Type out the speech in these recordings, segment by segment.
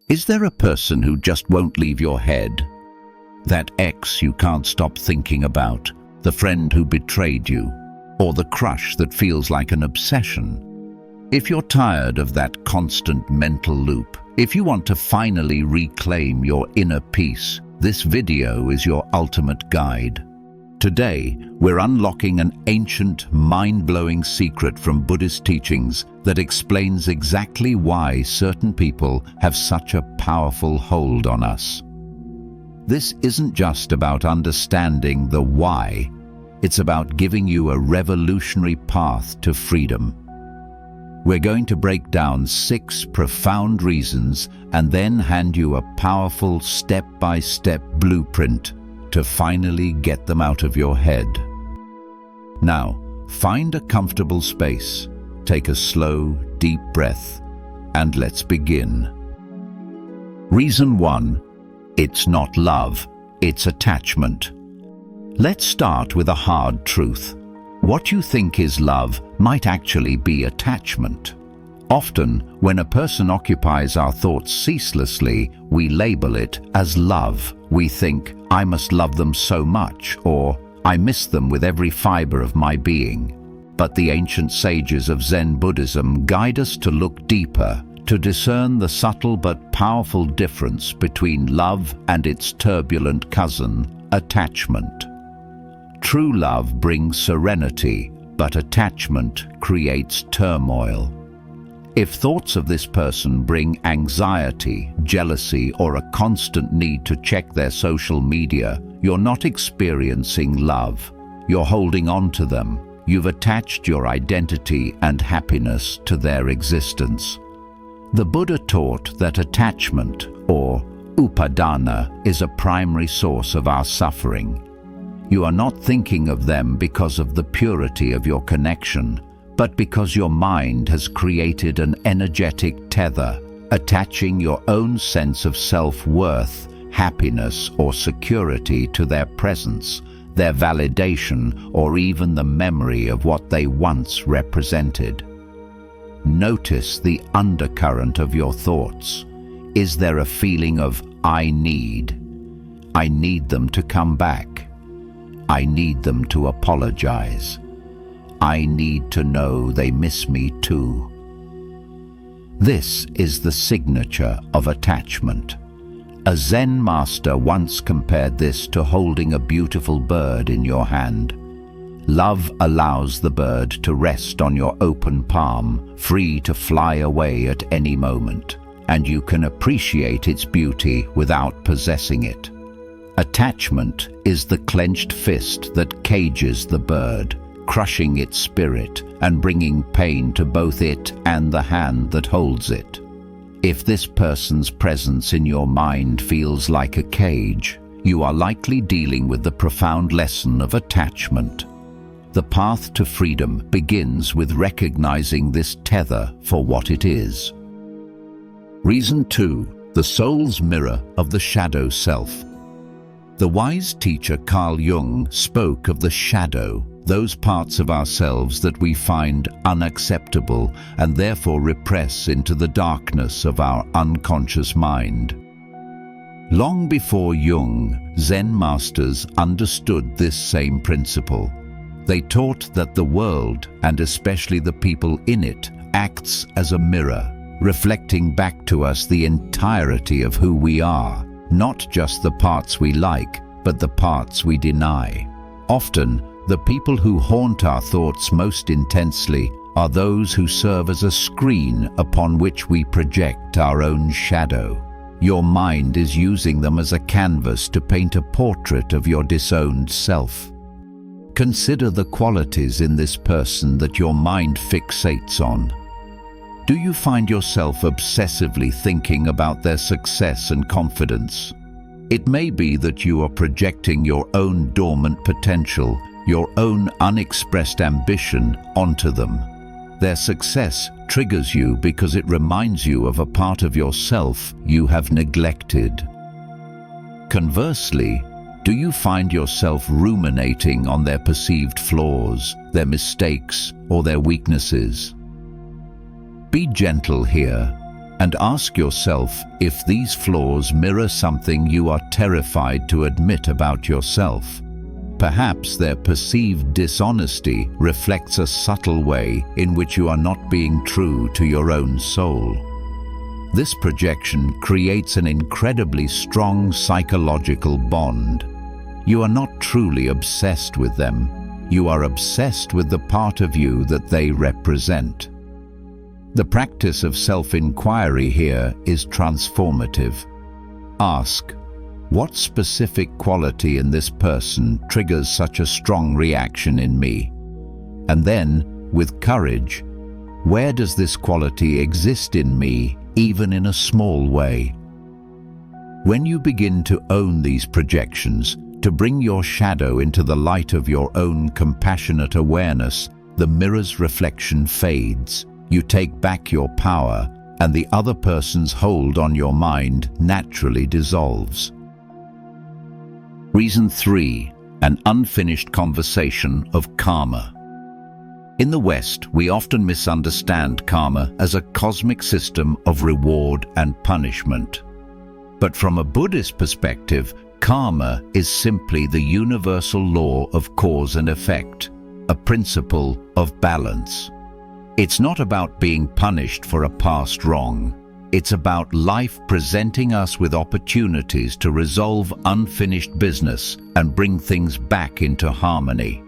Is there a person who just won't leave your head? That ex you can't stop thinking about, the friend who betrayed you, or the crush that feels like an obsession? If you're tired of that constant mental loop, if you want to finally reclaim your inner peace, this video is your ultimate guide. Today, we're unlocking an ancient, mind-blowing secret from Buddhist teachings that explains exactly why certain people have such a powerful hold on us. This isn't just about understanding the why, it's about giving you a revolutionary path to freedom. We're going to break down 6 profound reasons and then hand you a powerful step-by-step blueprint to finally get them out of your head. Now, find a comfortable space, take a slow, deep breath, and let's begin. Reason 1. It's not love, it's attachment. Let's start with a hard truth. What you think is love might actually be attachment. Often, when a person occupies our thoughts ceaselessly, we label it as love. We think, I must love them so much, or I miss them with every fiber of my being. But the ancient sages of Zen Buddhism guide us to look deeper, to discern the subtle but powerful difference between love and its turbulent cousin, attachment. True love brings serenity, but attachment creates turmoil. If thoughts of this person bring anxiety, jealousy, or a constant need to check their social media, you're not experiencing love. You're holding on to them. You've attached your identity and happiness to their existence. The Buddha taught that attachment, or upadana, is a primary source of our suffering. You are not thinking of them because of the purity of your connection, but because your mind has created an energetic tether, attaching your own sense of self-worth, happiness, or security to their presence, their validation, or even the memory of what they once represented. Notice the undercurrent of your thoughts. Is there a feeling of, I need them to come back. I need them to apologize. I need to know they miss me too. This is the signature of attachment. A Zen master once compared this to holding a beautiful bird in your hand. Love allows the bird to rest on your open palm, free to fly away at any moment, and you can appreciate its beauty without possessing it. Attachment is the clenched fist that cages the bird, crushing its spirit and bringing pain to both it and the hand that holds it. If this person's presence in your mind feels like a cage, you are likely dealing with the profound lesson of attachment. The path to freedom begins with recognizing this tether for what it is. Reason 2. The soul's mirror of the shadow self. The wise teacher Carl Jung spoke of the shadow, those parts of ourselves that we find unacceptable and therefore repress into the darkness of our unconscious mind. Long before Jung, Zen masters understood this same principle. They taught that the world, and especially the people in it, acts as a mirror, reflecting back to us the entirety of who we are, not just the parts we like, but the parts we deny. Often, the people who haunt our thoughts most intensely are those who serve as a screen upon which we project our own shadow. Your mind is using them as a canvas to paint a portrait of your disowned self. Consider the qualities in this person that your mind fixates on. Do you find yourself obsessively thinking about their success and confidence? It may be that you are projecting your own dormant potential, your own unexpressed ambition onto them. Their success triggers you because it reminds you of a part of yourself you have neglected. Conversely, do you find yourself ruminating on their perceived flaws, their mistakes, or their weaknesses? Be gentle here. and ask yourself if these flaws mirror something you are terrified to admit about yourself. Perhaps their perceived dishonesty reflects a subtle way in which you are not being true to your own soul. This projection creates an incredibly strong psychological bond. You are not truly obsessed with them. You are obsessed with the part of you that they represent. The practice of self-inquiry here is transformative. Ask, what specific quality in this person triggers such a strong reaction in me? And then, with courage, where does this quality exist in me, even in a small way? When you begin to own these projections, to bring your shadow into the light of your own compassionate awareness, the mirror's reflection fades. You take back your power, and the other person's hold on your mind naturally dissolves. Reason 3. An unfinished conversation of karma. In the West, we often misunderstand karma as a cosmic system of reward and punishment. But from a Buddhist perspective, karma is simply the universal law of cause and effect, a principle of balance. It's not about being punished for a past wrong. It's about life presenting us with opportunities to resolve unfinished business and bring things back into harmony.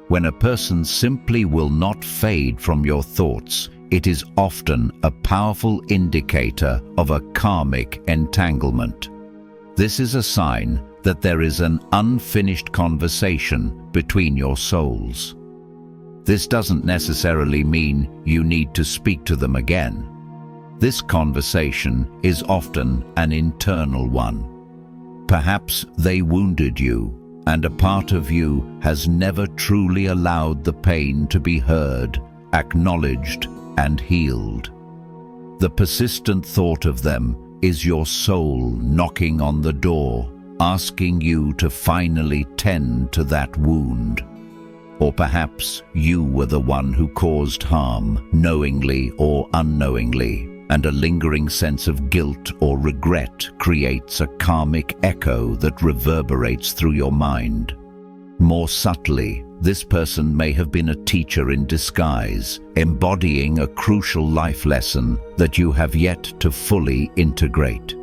When a person simply will not fade from your thoughts, it is often a powerful indicator of a karmic entanglement. This is a sign that there is an unfinished conversation between your souls. This doesn't necessarily mean you need to speak to them again. This conversation is often an internal one. Perhaps they wounded you, and a part of you has never truly allowed the pain to be heard, acknowledged, and healed. The persistent thought of them is your soul knocking on the door, asking you to finally tend to that wound. Or perhaps you were the one who caused harm, knowingly or unknowingly, and a lingering sense of guilt or regret creates a karmic echo that reverberates through your mind. More subtly, this person may have been a teacher in disguise, embodying a crucial life lesson that you have yet to fully integrate.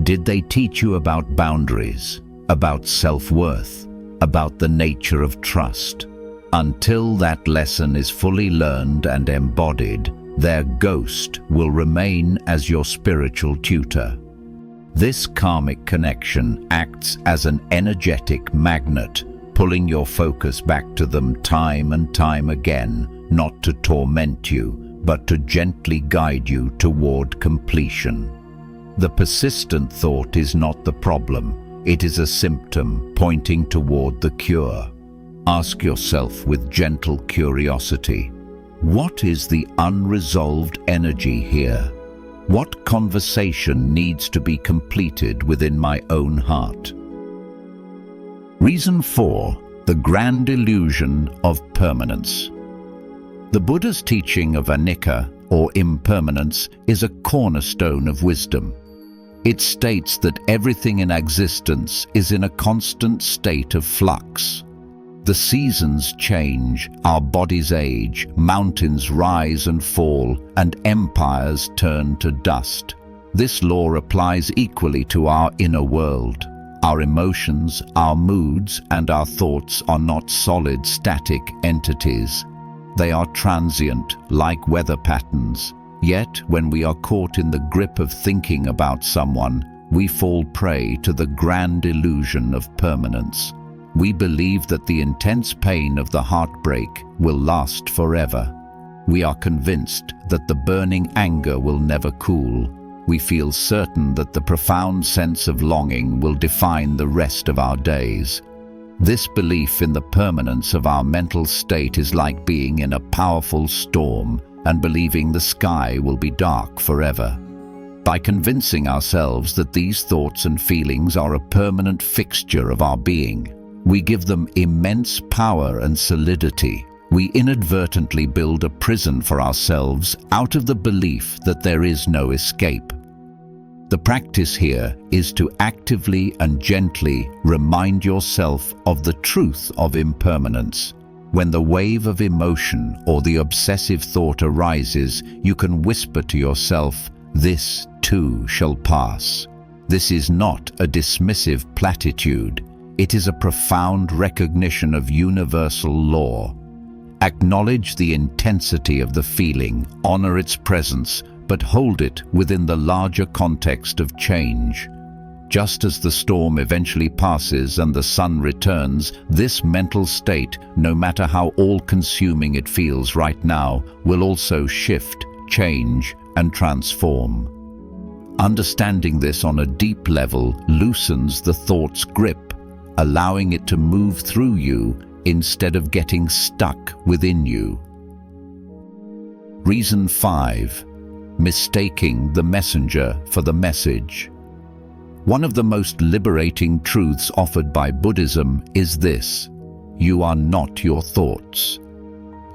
Did they teach you about boundaries, about self-worth, about the nature of trust? Until that lesson is fully learned and embodied, their ghost will remain as your spiritual tutor. This karmic connection acts as an energetic magnet, pulling your focus back to them time and time again, not to torment you, but to gently guide you toward completion. The persistent thought is not the problem, it is a symptom pointing toward the cure. Ask yourself with gentle curiosity, what is the unresolved energy here? What conversation needs to be completed within my own heart? Reason 4. The grand illusion of permanence. The Buddha's teaching of anicca, or impermanence, is a cornerstone of wisdom. It states that everything in existence is in a constant state of flux. The seasons change, our bodies age, mountains rise and fall, and empires turn to dust. This law applies equally to our inner world. Our emotions, our moods, and our thoughts are not solid, static entities. They are transient, like weather patterns. Yet, when we are caught in the grip of thinking about someone, we fall prey to the grand illusion of permanence. We believe that the intense pain of the heartbreak will last forever. We are convinced that the burning anger will never cool. We feel certain that the profound sense of longing will define the rest of our days. This belief in the permanence of our mental state is like being in a powerful storm and believing the sky will be dark forever. By convincing ourselves that these thoughts and feelings are a permanent fixture of our being, we give them immense power and solidity, We inadvertently build a prison for ourselves out of the belief that there is no escape. The practice here is to actively and gently remind yourself of the truth of impermanence. When the wave of emotion or the obsessive thought arises, you can whisper to yourself, "This too shall pass." This is not a dismissive platitude. It is a profound recognition of universal law. Acknowledge the intensity of the feeling, honor its presence, but hold it within the larger context of change. Just as the storm eventually passes and the sun returns, this mental state, no matter how all-consuming it feels right now, will also shift, change, and transform. Understanding this on a deep level loosens the thought's grip, allowing it to move through you instead of getting stuck within you. Reason 5. Mistaking the messenger for the message. One of the most liberating truths offered by Buddhism is this: you are not your thoughts.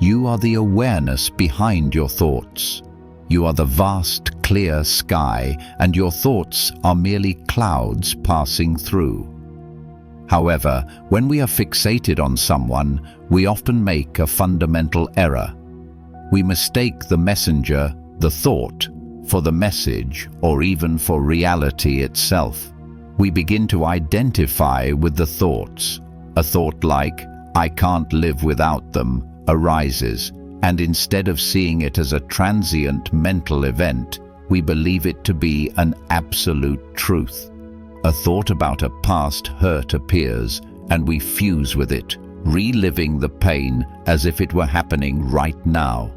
You are the awareness behind your thoughts. You are the vast, clear sky, and your thoughts are merely clouds passing through. However, when we are fixated on someone, we often make a fundamental error. We mistake the messenger, the thought, for the message, or even for reality itself. We begin to identify with the thoughts. A thought like, "I can't live without them," arises, and instead of seeing it as a transient mental event, we believe it to be an absolute truth. A thought about a past hurt appears, and we fuse with it, reliving the pain as if it were happening right now.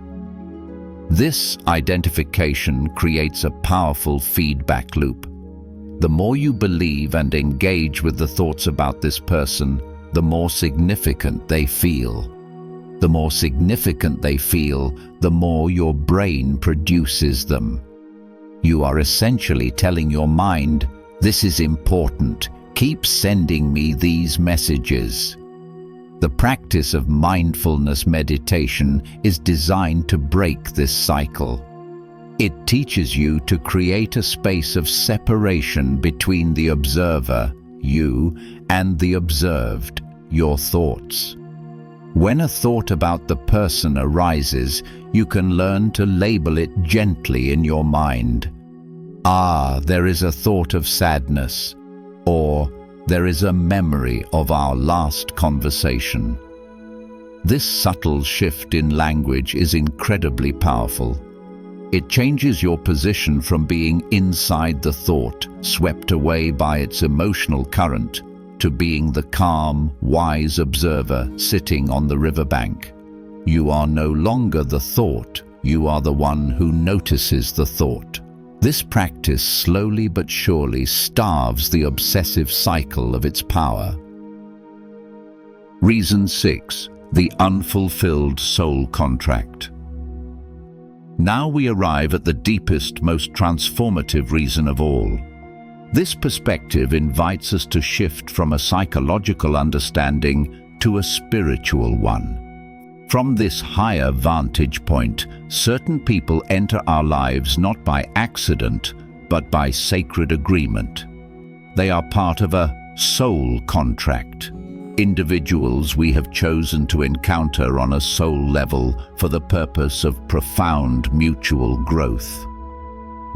This identification creates a powerful feedback loop. The more you believe and engage with the thoughts about this person, the more significant they feel. The more significant they feel, the more your brain produces them. You are essentially telling your mind, "This is important. Keep sending me these messages." The practice of mindfulness meditation is designed to break this cycle. It teaches you to create a space of separation between the observer, you, and the observed, your thoughts. When a thought about the person arises, you can learn to label it gently in your mind. "Ah, there is a thought of sadness," or "there is a memory of our last conversation." This subtle shift in language is incredibly powerful. It changes your position from being inside the thought, swept away by its emotional current, to being the calm, wise observer sitting on the riverbank. You are no longer the thought, you are the one who notices the thought. This practice slowly but surely starves the obsessive cycle of its power. Reason 6. The unfulfilled soul contract. Now we arrive at the deepest, most transformative reason of all. This perspective invites us to shift from a psychological understanding to a spiritual one. From this higher vantage point, certain people enter our lives not by accident, but by sacred agreement. They are part of a soul contract, individuals we have chosen to encounter on a soul level for the purpose of profound mutual growth.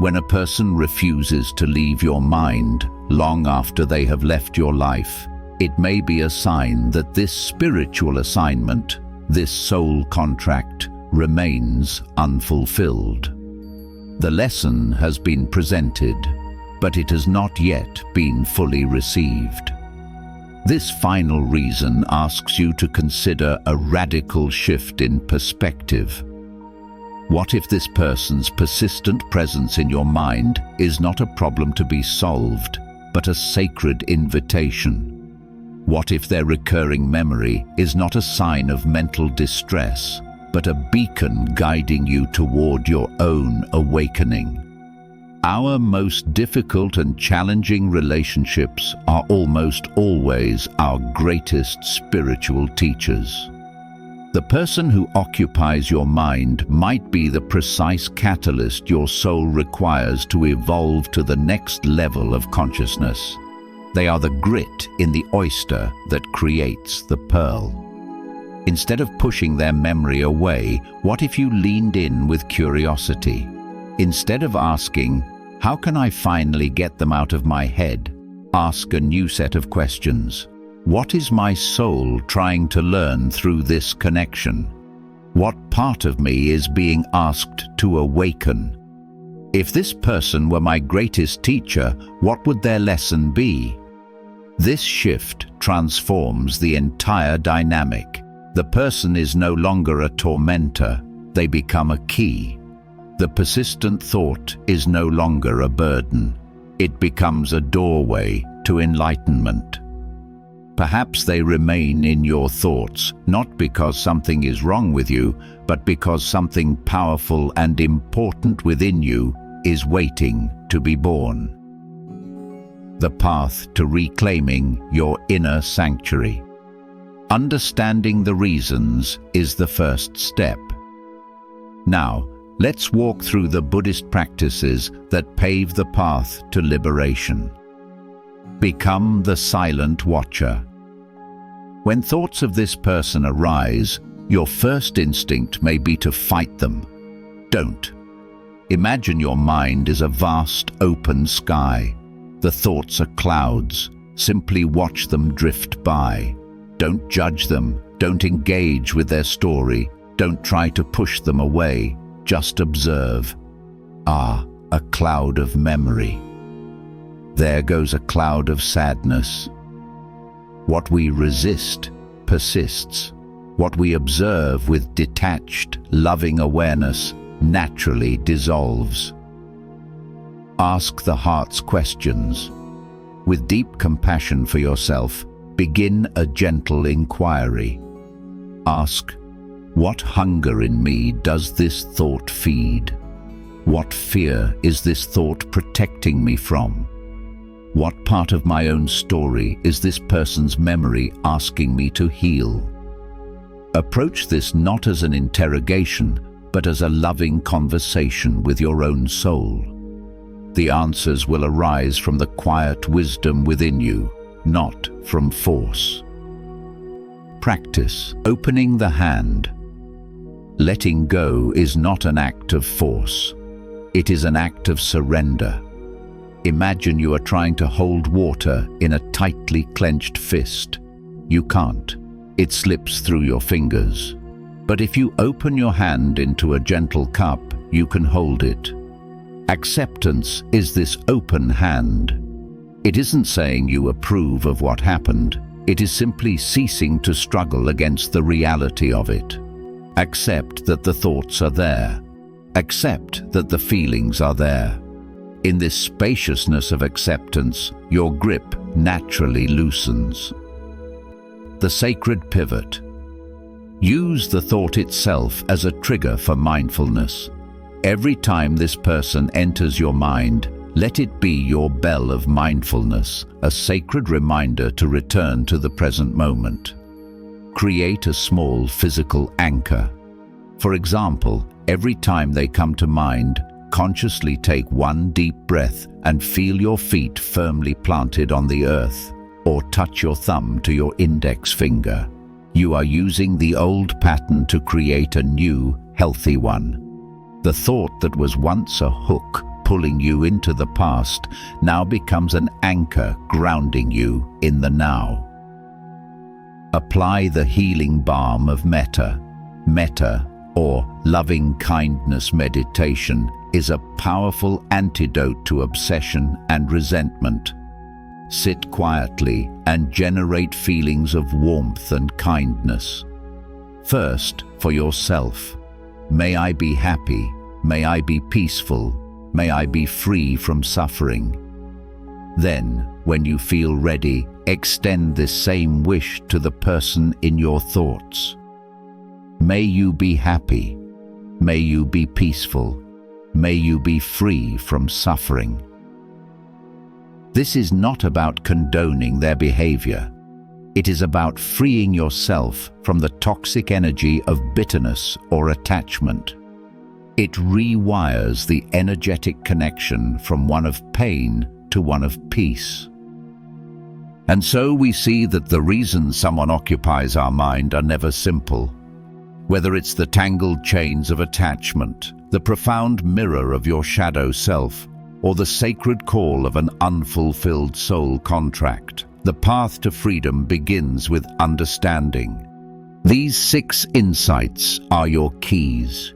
When a person refuses to leave your mind long after they have left your life, it may be a sign that this spiritual assignment, this soul contract, remains unfulfilled. The lesson has been presented, but it has not yet been fully received. This final reason asks you to consider a radical shift in perspective. What if this person's persistent presence in your mind is not a problem to be solved, but a sacred invitation? What if their recurring memory is not a sign of mental distress, but a beacon guiding you toward your own awakening? Our most difficult and challenging relationships are almost always our greatest spiritual teachers. The person who occupies your mind might be the precise catalyst your soul requires to evolve to the next level of consciousness. They are the grit in the oyster that creates the pearl. Instead of pushing their memory away, what if you leaned in with curiosity? Instead of asking, "How can I finally get them out of my head?" ask a new set of questions. What is my soul trying to learn through this connection? What part of me is being asked to awaken? If this person were my greatest teacher, what would their lesson be? This shift transforms the entire dynamic. The person is no longer a tormentor, they become a key. The persistent thought is no longer a burden. It becomes a doorway to enlightenment. Perhaps they remain in your thoughts, not because something is wrong with you, but because something powerful and important within you is waiting to be born. The path to reclaiming your inner sanctuary. Understanding the reasons is the first step. Now, let's walk through the Buddhist practices that pave the path to liberation. Become the silent watcher. When thoughts of this person arise, your first instinct may be to fight them. Don't. Imagine your mind is a vast open sky. The thoughts are clouds. Simply watch them drift by. Don't judge them. Don't engage with their story. Don't try to push them away. Just observe. Ah, a cloud of memory. There goes a cloud of sadness. What we resist persists. What we observe with detached, loving awareness naturally dissolves. Ask the heart's questions. With deep compassion for yourself, begin a gentle inquiry. Ask, what hunger in me does this thought feed? What fear is this thought protecting me from? What part of my own story is this person's memory asking me to heal? Approach this not as an interrogation, but as a loving conversation with your own soul. The answers will arise from the quiet wisdom within you, not from force. Practice opening the hand. Letting go is not an act of force. It is an act of surrender. Imagine you are trying to hold water in a tightly clenched fist. You can't. It slips through your fingers. But if you open your hand into a gentle cup, you can hold it. Acceptance is this open hand. It isn't saying you approve of what happened. It is simply ceasing to struggle against the reality of it. Accept that the thoughts are there. Accept that the feelings are there. In this spaciousness of acceptance, your grip naturally loosens. The sacred pivot. Use the thought itself as a trigger for mindfulness. Every time this person enters your mind, let it be your bell of mindfulness, a sacred reminder to return to the present moment. Create a small physical anchor. For example, every time they come to mind, consciously take one deep breath and feel your feet firmly planted on the earth, or touch your thumb to your index finger. You are using the old pattern to create a new, healthy one. The thought that was once a hook pulling you into the past now becomes an anchor grounding you in the now. Apply the healing balm of metta. Metta, or loving kindness meditation, is a powerful antidote to obsession and resentment. Sit quietly and generate feelings of warmth and kindness. First, for yourself. May I be happy. May I be peaceful. May I be free from suffering. Then, when you feel ready, extend this same wish to the person in your thoughts. May you be happy. May you be peaceful. May you be free from suffering. This is not about condoning their behavior. It is about freeing yourself from the toxic energy of bitterness or attachment. It rewires the energetic connection from one of pain to one of peace. And so we see that the reasons someone occupies our mind are never simple. Whether it's the tangled chains of attachment, the profound mirror of your shadow self, or the sacred call of an unfulfilled soul contract, the path to freedom begins with understanding. These 6 insights are your keys.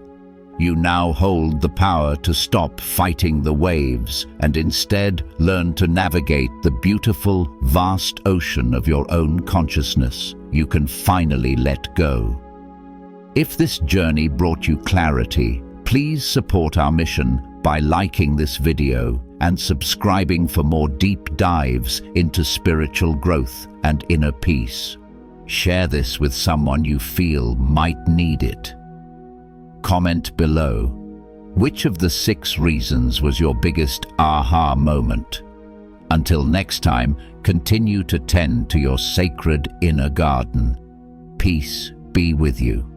You now hold the power to stop fighting the waves and instead learn to navigate the beautiful, vast ocean of your own consciousness. You can finally let go. If this journey brought you clarity, please support our mission by liking this video and subscribing for more deep dives into spiritual growth and inner peace. Share this with someone you feel might need it. Comment below, which of the 6 reasons was your biggest aha moment? Until next time, continue to tend to your sacred inner garden. Peace be with you.